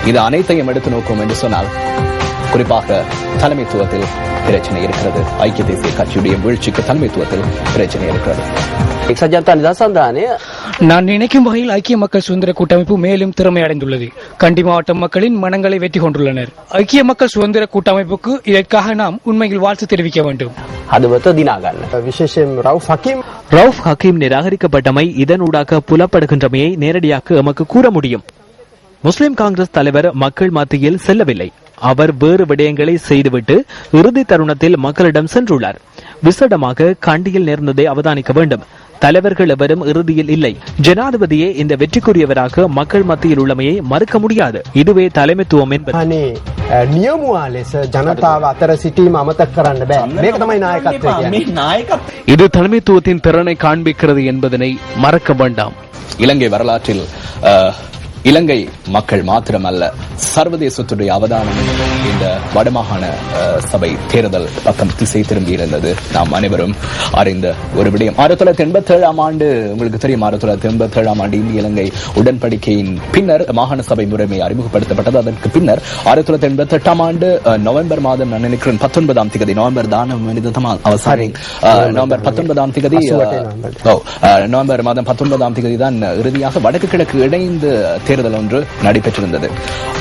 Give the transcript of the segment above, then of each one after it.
இது அனைத்தையும் எடுத்து நோக்கும் என்று சொன்னால் குறிப்பாக தலைமைத்துவத்தில் பிரச்சனை இருக்கிறது. ஐக்கிய தேசிய கட்சியுடைய வீழ்ச்சிக்கு தலைமைத்துவத்தில் பிரச்சனை இருக்கிறது. நான் நினைக்கும் வகையில் ஐக்கிய மக்கள் சுதந்திர கூட்டமைப்பு மேலும் திறமை அடைந்துள்ளது. கண்டி மாவட்ட மக்களின் மனங்களை வெற்றி கொண்டுள்ளனர். ஐக்கிய மக்கள் சுதந்திர கூட்டமைப்புக்கு இதற்காக நாம் உண்மையில் வாழ்த்து தெரிவிக்க வேண்டும். ரவுப் ஹக்கீம் நிராகரிக்கப்பட்டமை இதனூடாக புலப்படுகின்றமையை நேரடியாக எமக்கு கூற முடியும். முஸ்லிம் காங்கிரஸ் தலைவர் மக்கள் மத்தியில் செல்லவில்லை. அவர் வேறு விடயங்களை செய்துவிட்டு இறுதி தருணத்தில் மக்களிடம் சென்றுள்ளார். விசேடமாக கண்டியில் நேர்ந்ததை அவதானிக்க வேண்டும். தலைவர்கள் எவரும் இறுதியில் இல்லை. ஜனாதிபதியே இந்த வெற்றிக்குரியவராக மக்கள் மத்தியில் உள்ளமையை மறுக்க முடியாது. இதுவே தலைமைத்துவம் என்பது. இது தலைமைத்துவத்தின் திறனை காண்பிக்கிறது என்பதனை மறக்க வேண்டாம். இலங்கை வரலாற்றில் இலங்கை மக்கள் மாத்திரமல்ல, சர்வதேசத்துடைய அவதானம் இந்த வடமாகாண சபை தேர்தல் பக்கம் திசை திரும்பி இருந்தது. நாம் அனைவரும் அறிந்த ஒரு விடயம். 1987 ஆண்டு உங்களுக்கு தெரியும். 1987 ஆண்டு இந்திய இலங்கை உடன்படிக்கையின் பின்னர் மாகாண சபை முறைமை அறிமுகப்படுத்தப்பட்டது. அதற்கு பின்னர் 1988 ஆண்டு நவம்பர் மாதம் நான் நினைக்கிறேன் 19ஆம் தேதி நவம்பர் தானம் நவம்பர் 19ஆம் தேதி நவம்பர் மாதம் 19ஆம் தேதி தான் இறுதியாக வடக்கு கிழக்கு இணைந்து தேர்தல் ஒன்று நடைபெற்றிருந்தது.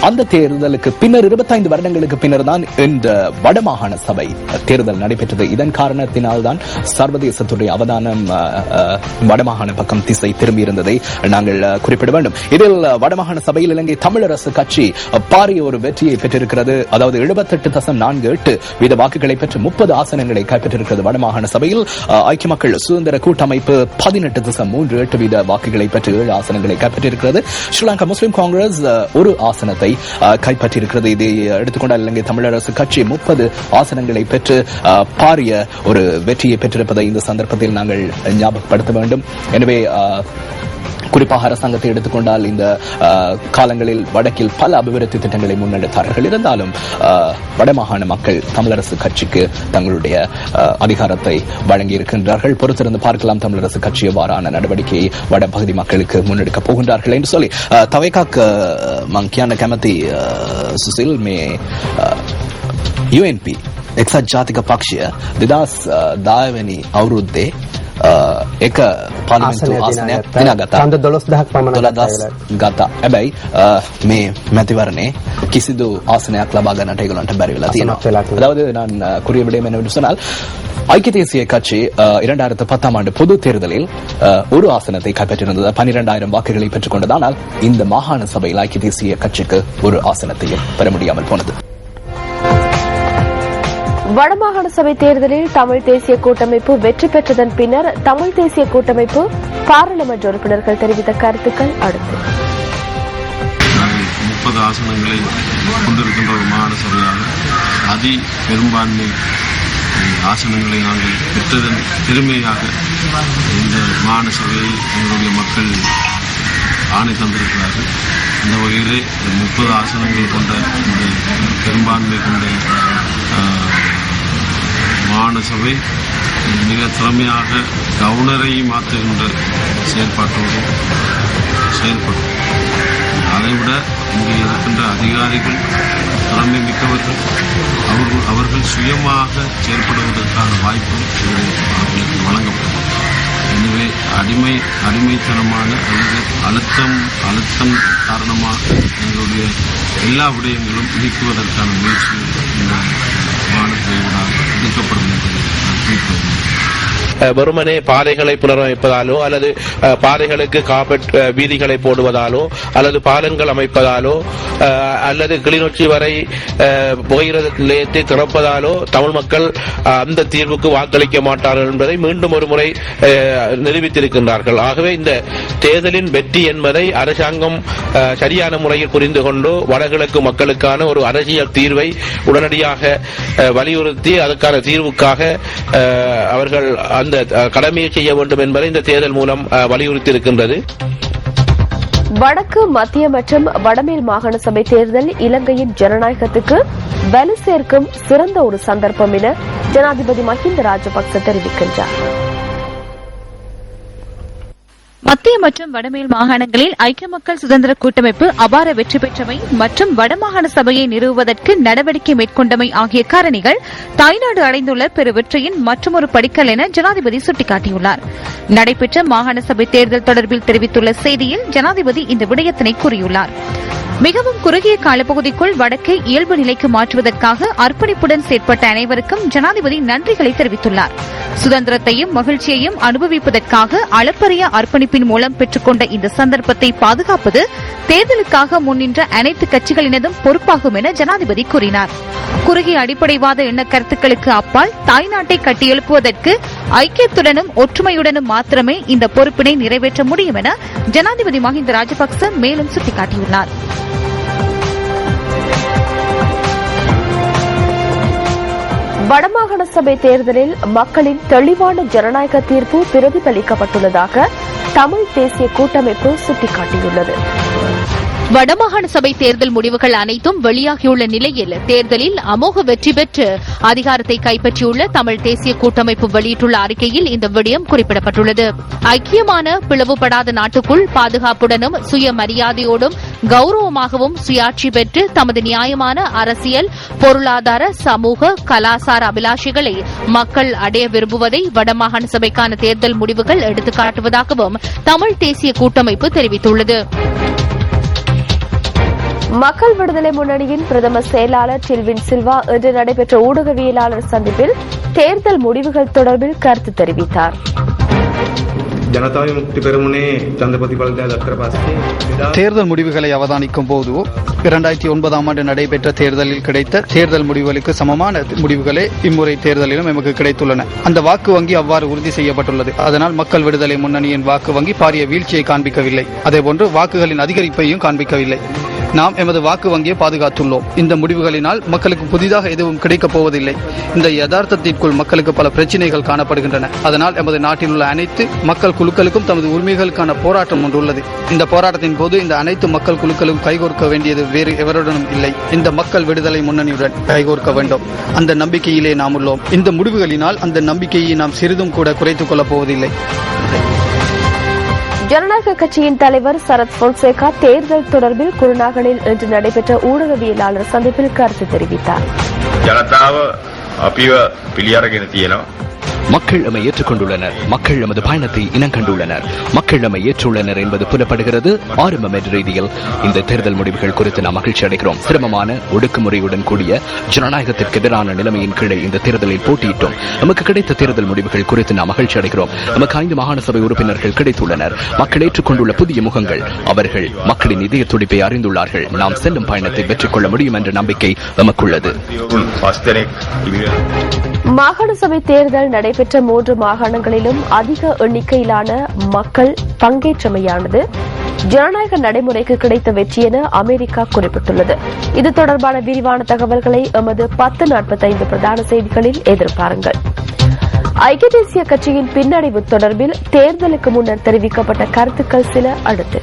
அந்த தேர்தலுக்கு பின்னர் 25 வருடங்களுக்கு பின்னர் தான் இந்த வடமாகாண சபை தேர்தல் நடைபெற்றது. இதன் காரணத்தினால் தான் சர்வதேசத்துடைய அவதானம் வடமாகாண பக்கம் திசை திரும்பி இருந்ததை நாங்கள் குறிப்பிட வேண்டும். இதில் வடமாகாண சபையில் இலங்கை தமிழரசு கட்சி பாரிய ஒரு வெற்றியை பெற்றிருக்கிறது. அதாவது 78.48 வீத வாக்குகளை பெற்று 30 ஆசனங்களை கைப்பற்றிருக்கிறது. வடமாகாண சபையில் ஐக்கிய மக்கள் சுதந்திர கூட்டமைப்பு 18.38 வீத வாக்குகளை பெற்று 7 ஆசனங்களை கைப்பற்றிருக்கிறது. ஸ்ரீலங்கா முஸ்லிம் காங்கிரஸ் ஒரு ஆசனத்தை கைப்பற்றியிருக்கிறது. இதை எடுத்துக்கொண்டால் இலங்கை தமிழரசு கட்சி 30 ஆசனங்களை பெற்று பாரிய ஒரு வெற்றியை பெற்றிருப்பதை இந்த சந்தர்ப்பத்தில் நாங்கள் ஞாபகப்படுத்த வேண்டும். எனவே குறிப்பாக அரசாங்கத்தை எடுத்துக்கொண்டால் இந்த காலங்களில் வடக்கில் பல அபிவிருத்தி திட்டங்களை முன்னெடுத்தார்கள். இருந்தாலும் வடமாகாண மக்கள் தமிழரசு கட்சிக்கு தங்களுடைய அதிகாரத்தை வழங்கியிருக்கின்றார்கள். பொறுத்திருந்து பார்க்கலாம் தமிழரசு கட்சி எவ்வாறான நடவடிக்கையை வடபகுதி மக்களுக்கு முன்னெடுக்கப் போகின்றார்கள் என்று சொல்லி தவைக்காக் மங்கியான கமதி சுசில் மே UNP එක්සත් ජාතික පක්ෂය 2010 අවුරුද්දේ එක පාර්ලිමේන්තු ආසනයක් දිනාගත්තා. 12000ක් පමණ ගත්තා. හැබැයි මේ මැතිවරණේ කිසිදු ආසනයක් ලබා ගන්නට ඒගොල්ලන්ට බැරි වෙලා තියෙනවා. அதாவது நான் கூறிய விடயம் என்னவென்று சொன்னால் ஐக்கிய தேசிய கட்சி 2010ஆம் ஆண்டு பொது தேர்தலில் ஒரு ஆசனத்தை கைப்பற்றியிருந்தது. 12,000 வாக்குகளை பெற்றுக் கொண்டதானால் இந்த மாகாண சபையில் ஐக்கிய தேசிய கட்சிக்கு ஒரு ஆசனத்தையும் பெற முடியாமல் போனது. வடமாகாண சபை தேர்தலில் தமிழ் தேசிய கூட்டமைப்பு வெற்றி பெற்றதன் பின்னர் தமிழ் தேசிய கூட்டமைப்பு பாராளுமன்ற உறுப்பினர்கள் தெரிவித்த கருத்துக்கள் அடுத்து. 30 ஆசனங்களை கொண்டிருக்கின்ற ஒரு மாகாண சபையாக அதி பெரும்பான்மை ஆசனங்களை நாங்கள் பெற்றதன் பெருமையாக இந்த மாகாண சபையை எங்களுடைய மக்கள் ஆணை தந்திருக்கிறார்கள். அந்த வகையிலே 30 ஆசனங்கள் கொண்ட இந்த பெரும்பான்மை கொண்ட மாகாண சபை மிக திறமையாக கவர்னரை மாற்றுகின்ற செயல்பாட்டோடு செயல்படும். அதைவிட இங்கே இருக்கின்ற அதிகாரிகள் திறமை மிக்கவர்கள். அவர்கள் சுயமாக செயல்படுவதற்கான வாய்ப்பு அவர்களுக்கு வழங்கப்படும். எனவே அடிமைத்தனமான அல்லது அழுத்தம் காரணமாக எங்களுடைய எல்லா விடயங்களும் நீக்குவதற்கான முயற்சி இந்த மாநிலத்தினால் எடுக்கப்படும் என்பதை நான் குறிப்பிடுகிறேன். வெறுமனே பாதைகளை புனரமைப்பதாலோ அல்லது பாதைகளுக்கு கார்பெட் வீதிகளை போடுவதாலோ அல்லது பாலங்கள் அமைப்பதாலோ அல்லது கிளிநொச்சி வரை புகையிரத நிலையத்தை திறப்பதாலோ தமிழ் மக்கள் அந்த தீர்வுக்கு வாக்களிக்க மாட்டார்கள் என்பதை மீண்டும் ஒரு முறை நிரூபித்திருக்கின்றார்கள். ஆகவே இந்த தேர்தலின் வெற்றி என்பதை அரசாங்கம் சரியான முறையில் புரிந்து கொண்டு வடகிழக்கு மக்களுக்கான ஒரு அரசியல் தீர்வை உடனடியாக வலியுறுத்தி அதற்கான தீர்வுக்காக அவர்கள் அந்த கடமையை செய்ய வேண்டும் என்பதை இந்த தேர்தல் மூலம் வலியுறுத்தி இருக்கின்றது. வடக்கு மத்திய மற்றும் வடமேல் மாகாண சபை தேர்தல் இலங்கையின் ஜனநாயகத்துக்கு வலு சேர்க்கும் சிறந்த ஒரு சந்தர்ப்பம் என ஜனாதிபதி மஹிந்த ராஜபக்ச தெரிவிக்கின்றார். மத்திய மற்றும் வடமேல் மாகாணங்களில் ஐக்கிய மக்கள் சுதந்திர கூட்டமைப்பு அபார வெற்றி பெற்றமை மற்றும் வடமாகாண சபையை நிறுவுவதற்கு நடவடிக்கை மேற்கொண்டமை ஆகிய காரணிகள் தாய்நாடு அடைந்துள்ள பெரு வெற்றியின் மற்றொரு படிக்கல் என ஜனாதிபதி சுட்டிக்காட்டியுள்ளார். நடைபெற்ற மாகாண சபை தேர்தல் தொடர்பில் தெரிவித்துள்ள செய்தியில் ஜனாதிபதி இந்த விடயத்தினை கூறியுள்ளார். மிகவும் குறுகிய காலப்பகுதிக்குள் வடக்கை இயல்பு நிலைக்கு மாற்றுவதற்காக அர்ப்பணிப்புடன் செயற்பட்ட அனைவருக்கும் ஜனாதிபதி நன்றிகளை தெரிவித்துள்ளார். சுதந்திரத்தையும் மகிழ்ச்சியையும் அனுபவிப்பதற்காக அளப்பரிய அர்ப்பணிப்பின் மூலம் பெற்றுக்கொண்ட இந்த சந்தர்ப்பத்தை பாதுகாப்பது தேர்தலுக்காக முன்னின்ற அனைத்து கட்சிகளினதும் பொறுப்பாகும் என ஜனாதிபதி கூறினார். குறுகிய அடிப்படைவாத எண்ண கருத்துக்களுக்கு அப்பால் தாய்நாட்டை கட்டியெழுப்புவதற்கு ஐக்கியத்துடனும் ஒற்றுமையுடனும் மாத்திரமே இந்த பொறுப்பினை நிறைவேற்ற முடியும் என ஜனாதிபதி மஹிந்த ராஜபக்ச மேலும் சுட்டிக்காட்டியுள்ளார். வடமாகாண சபை தேர்தலில் மக்களின் தெளிவான ஜனநாயக தீர்ப்பு பிரதிபலிக்கப்பட்டுள்ளதாக தமிழ் தேசிய கூட்டமைப்பு சுட்டிக்காட்டியுள்ளது. வடமாகாண சபை தேர்தல் முடிவுகள் அனைத்தும் வெளியாகியுள்ள நிலையில் தேர்தலில் அமோக வெற்றி பெற்று அதிகாரத்தை கைப்பற்றியுள்ள தமிழ் தேசிய கூட்டமைப்பு வெளியிட்டுள்ள அறிக்கையில் இந்த விடயம் குறிப்பிடப்பட்டுள்ளது. ஐக்கியமான பிளவுபடாத நாட்டுக்குள் பாதுகாப்புடனும் சுயமரியாதையோடும் கௌரவமாகவும் சுயாட்சி பெற்று தமது நியாயமான அரசியல், பொருளாதார, சமூக, கலாசார அபிலாஷைகளை மக்கள் அடைய விரும்புவதை வடமாகாண சபைக்கான தேர்தல் முடிவுகள் எடுத்துக்காட்டுவதாகவும் தமிழ் தேசிய கூட்டமைப்பு தெரிவித்துள்ளது. மக்கள் விடுதலை முன்னணியின் பிரதம செயலாளர் டில்வின் சில்வா இன்று நடைபெற்ற ஊடகவியலாளர் சந்திப்பில் தேர்தல் முடிவுகள் தொடர்பில் கருத்து தெரிவித்தார். தேர்தல் முடிவுகளை அவதானிக்கும் போது 2009 ஆண்டு நடைபெற்ற தேர்தலில் கிடைத்த தேர்தல் முடிவுகளுக்கு சமமான முடிவுகளே இம்முறை தேர்தலிலும் எமக்கு கிடைத்துள்ளன. அந்த வாக்கு வங்கி அவ்வாறு உறுதி செய்யப்பட்டுள்ளது. அதனால் மக்கள் விடுதலை முன்னணியின் வாக்கு வங்கி பாரிய வீழ்ச்சியை காண்பிக்கவில்லை. அதேபோன்று வாக்குகளின் அதிகரிப்பையும் காண்பிக்கவில்லை. நாம் எமது வாக்கு வங்கியை பாதுகாத்துள்ளோம். இந்த முடிவுகளினால் மக்களுக்கு புதிதாக எதுவும் கிடைக்கப் போவதில்லை. இந்த யதார்த்தத்திற்குள் மக்களுக்கு பல பிரச்சினைகள் காணப்படுகின்றன. அதனால் எமது நாட்டில் உள்ள அனைத்து மக்கள் குழுக்களுக்கும் தமது உரிமைகளுக்கான போராட்டம் ஒன்று உள்ளது. இந்த போராட்டத்தின் போது இந்த அனைத்து மக்கள் குழுக்களும் கைகோர்க்க வேண்டியது வேறு எவருடனும் இல்லை. இந்த மக்கள் விடுதலை முன்னணியுடன் கைகோர்க்க வேண்டும். அந்த நம்பிக்கையிலே நாம் உள்ளோம். இந்த முடிவுகளினால் அந்த நம்பிக்கையை நாம் சிறிதும் கூட குறைத்துக் கொள்ளப் போவதில்லை. ஜனநாயக கட்சியின் தலைவர் சரத் பொன்சேகா தேர்தல் தொடர்பில் குருநாகலில் இன்று நடைபெற்ற ஊடகவியலாளர் சந்திப்பில் கருத்து தெரிவித்தார். மக்கள் நம்மை ஏற்றுக்கொண்டுள்ளனர். மக்கள் நமது பயணத்தை இனங்கண்டுள்ளனர். மக்கள் நம்மை ஏற்றுள்ளனர் என்பது புலப்படுகிறது. ஆரம்ப ரீதியில் இந்த தேர்தல் முடிவுகள் குறித்து நாம் மகிழ்ச்சி அடைகிறோம். சிரமமான ஒடுக்குமுறையுடன் கூடிய ஜனநாயகத்திற்கு எதிரான நிலைமையின் கீழே இந்த தேர்தலில் போட்டியிட்டோம். நமக்கு கிடைத்த தேர்தல் முடிவுகள் குறித்து நாம் மகிழ்ச்சி அடைகிறோம். நமக்கு 5 மாகாண சபை உறுப்பினர்கள் கிடைத்துள்ளனர். மக்கள் ஏற்றுக்கொண்டுள்ள புதிய முகங்கள். அவர்கள் மக்களின் இதய துடிப்பை அறிந்துள்ளார்கள். நாம் செல்லும் பயணத்தை வெற்றி கொள்ள முடியும் என்ற நம்பிக்கை நமக்குள்ளது. மாகாண சபை தேர்தல் நடைபெற்ற 3 மாகாணங்களிலும் அதிக எண்ணிக்கையிலான மக்கள் பங்கேற்றமையானது ஜனநாயக நடைமுறைக்கு கிடைத்த வெற்றி என அமெரிக்கா குறிப்பிட்டுள்ளது. இது தொடர்பான விரிவான தகவல்களை எமது 10:45 பிரதான செய்திகளில் எதிர்பாருங்கள். ஐக்கிய தேசிய கட்சியின் பின்னடைவு தொடர்பில் தேர்தலுக்கு முன்னர் தெரிவிக்கப்பட்ட கருத்துக்கள் சில அடுத்து.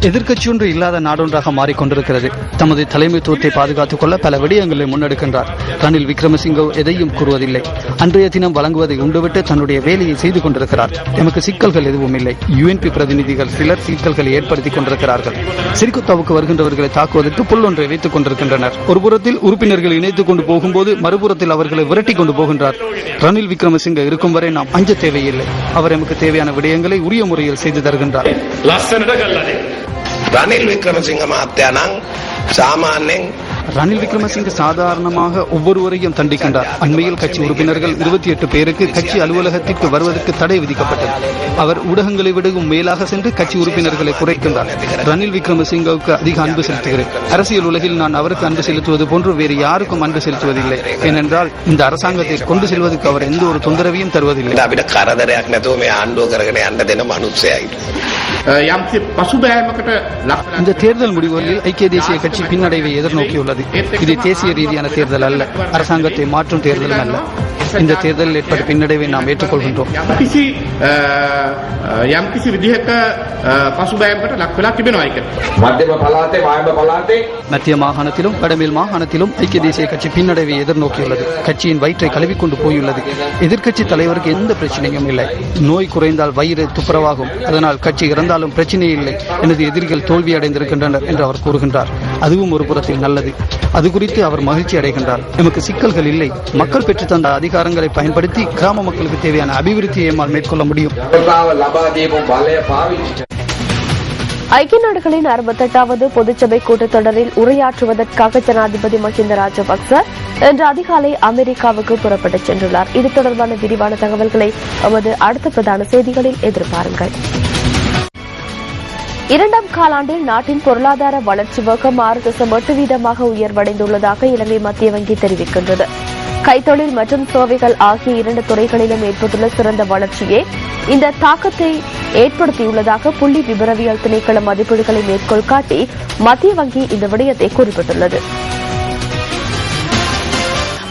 எதிர்க்கட்சியொன்று இல்லாத நாடொன்றாக மாறிக்கொண்டிருக்கிறது. தமது தலைமைத்துவத்தை பாதுகாத்துக் கொள்ள பல விடயங்களை முன்னெடுக்கின்றார். ரணில் விக்ரமசிங்கே எதையும் கூறுவதில்லை. அன்றைய தினம் வழங்குவதை உண்டுவிட்டு தன்னுடைய வேலையை செய்து கொண்டிருக்கிறார். எமக்கு சிக்கல்கள் எதுவும் இல்லை. யுஎன்பி பிரதிநிதிகள் சிலர் சிக்கல்களை ஏற்படுத்திக் கொண்டிருக்கிறார்கள். சிறிகுத்தாவுக்கு வருகின்றவர்களை தாக்குவதற்கு புல்லொன்றை வைத்துக் கொண்டிருக்கின்றனர். ஒரு புறத்தில் உறுப்பினர்கள் இணைத்துக் கொண்டு போகும்போது மறுபுறத்தில் அவர்களை விரட்டிக் கொண்டு போகின்றார். ரணில் விக்ரமசிங்கே இருக்கும் வரை நாம் அஞ்ச தேவையில்லை. அவர் எமக்கு தேவையான விடயங்களை உரிய முறையில் செய்து தருகின்றார். ரணில் விக்ரமசிங்க மாத்தியானாங் சாமானியன் ரணில் விக்ரமசிங்கே சாதாரணமாக ஒவ்வொருவரையும் தண்டிக்கின்றார். அண்மையில் கட்சி உறுப்பினர்கள் 28 பேருக்கு கட்சி அலுவலகத்திற்கு வருவதற்கு தடை விதிக்கப்பட்டது. அவர் ஊடகங்களை விடவும் மேலாக சென்று கட்சி உறுப்பினர்களை குறைக்கின்றார். ரணில் விக்ரமசிங்கவுக்கு அதிக அன்பு செலுத்துகிறேன். அரசியல் உலகில் நான் அவருக்கு அன்பு செலுத்துவது போன்று வேறு யாருக்கும் அன்பு செலுத்துவதில்லை. ஏனென்றால் இந்த அரசாங்கத்தை கொண்டு செல்வதற்கு அவர் எந்த ஒரு தொந்தரவையும் தருவதில்லை. இந்த தேர்தல் முடிவுகளில் ஐக்கிய தேசிய கட்சி பின்னடைவை எதிர்நோக்கியுள்ளது. இது தேசிய ரீதியான தேர்தல் அல்ல. அரசாங்கத்தை மாற்றும் தேர்தலும் அல்ல. இந்த தேர்தலில் ஏற்பட்ட பின்னடைவை நாம் ஏற்றுக்கொள்கின்றோம். යම්කිසි විදිහක පසුබෑමකට ලක් වෙලා තිබෙනවා ඒක. මධ්‍යම පළාතේ වායඹ පළාතේ மத்திய மாகாணத்திலும் வடமேல் மாகாணத்திலும் ஐக்கிய தேசிய கட்சி பின்னடைவை எதிர்நோக்கியுள்ளது. கட்சியின் வயிற்றை கழுவிக்கொண்டு போயுள்ளது. எதிர்க்கட்சி தலைவருக்கு எந்த பிரச்சனையும் இல்லை. நோய் குறைந்தால் வயிறு துப்புரவாகும். அதனால் கட்சி இறந்தாலும் பிரச்சனை இல்லை. எனது எதிரிகள் தோல்வி அடைந்திருக்கின்றனர் என்று அவர் கூறுகின்றார். அதுவும் ஒரு புறத்தில் நல்லது. அது குறித்து அவர் மகிழ்ச்சி அடைகின்றார். நமக்கு சிக்கல்கள் இல்லை. மக்கள் பெற்று தந்த அதிகாரங்களை பயன்படுத்தி கிராம மக்களுக்கு தேவையான அபிவிருத்தியை எம்மால் மேற்கொள்ள முடியும். ஐக்கிய நாடுகளின் 68வது பொதுச்சபை கூட்டத்தொடரில் உரையாற்றுவதற்காக ஜனாதிபதி மஹிந்த ராஜபக்ச இன்று அதிகாலை அமெரிக்காவுக்கு புறப்பட்டுச் சென்றுள்ளார். இது தொடர்பான விரிவான தகவல்களை நமது அடுத்த பிரதான செய்திகளில் எதிர்பாருங்கள். 2ஆம் காலாண்டில் நாட்டின் பொருளாதார வளர்ச்சி வேகம் 6.8% உயர்வடைந்துள்ளதாக இலங்கை மத்திய வங்கி தெரிவிக்கின்றது. கைத்தொழில் மற்றும் சேவைகள் ஆகிய 2 துறைகளிலும் ஏற்பட்டுள்ள சிறந்த வளர்ச்சியே இந்த தாக்கத்தை ஏற்படுத்தியுள்ளதாக புள்ளி விபரவியல் திணைக்கள மதிப்பீடுகளை மேற்கோள் காட்டி மத்திய வங்கி இந்த விடயத்தை குறிப்பிட்டுள்ளது.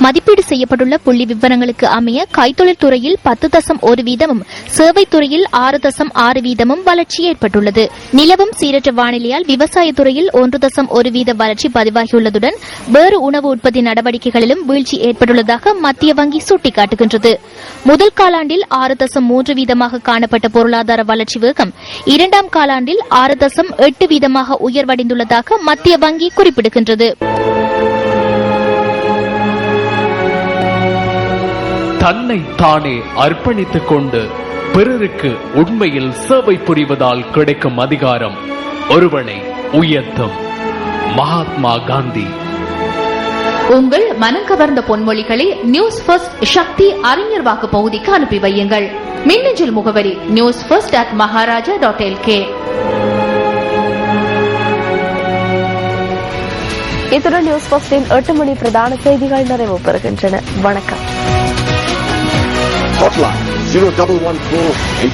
மதிப்பீடு செய்யப்பட்டுள்ள புள்ளி விவரங்களுக்கு அமைய கைத்தொழில் துறையில் 10.1%, சேவைத் துறையில் 6.6% வளர்ச்சி ஏற்பட்டுள்ளது. நிலவும் சீரற்ற வானிலையால் விவசாயத் துறையில் 1.1% வளர்ச்சி பதிவாகியுள்ளதுடன் வேறு உணவு உற்பத்தி நடவடிக்கைகளிலும் வீழ்ச்சி ஏற்பட்டுள்ளதாக மத்திய வங்கி சுட்டிக்காட்டுகின்றது. முதல் காலாண்டில் 6.3% காணப்பட்ட பொருளாதார வளர்ச்சி வேகம் 2ஆம் காலாண்டில் 6.8% உயர்வடைந்துள்ளதாக மத்திய வங்கி குறிப்பிடுகின்றது. தன்னை தானே அர்ப்பணித்துக் கொண்டு பிறருக்கு உண்மையில் சேவை புரிவதால் கிடைக்கும் அதிகாரம் ஒருவனை உயர்த்தும். மகாத்மா காந்தி. உங்கள் மனம் கவர்ந்த பொன்மொழிகளை நியூஸ் ஃபர்ஸ்ட் சக்தி அறிஞர் வாக்கு பகுதிக்கு அனுப்பி வையுங்கள். மின்னஞ்சல் முகவரி newsfirst@maharaja.lk. இத்துடன் நியூஸ் ஃபர்ஸ்டின் 8 மணி பிரதான செய்திகள் நிறைவு பெறுகின்றன. வணக்கம். hotline 0114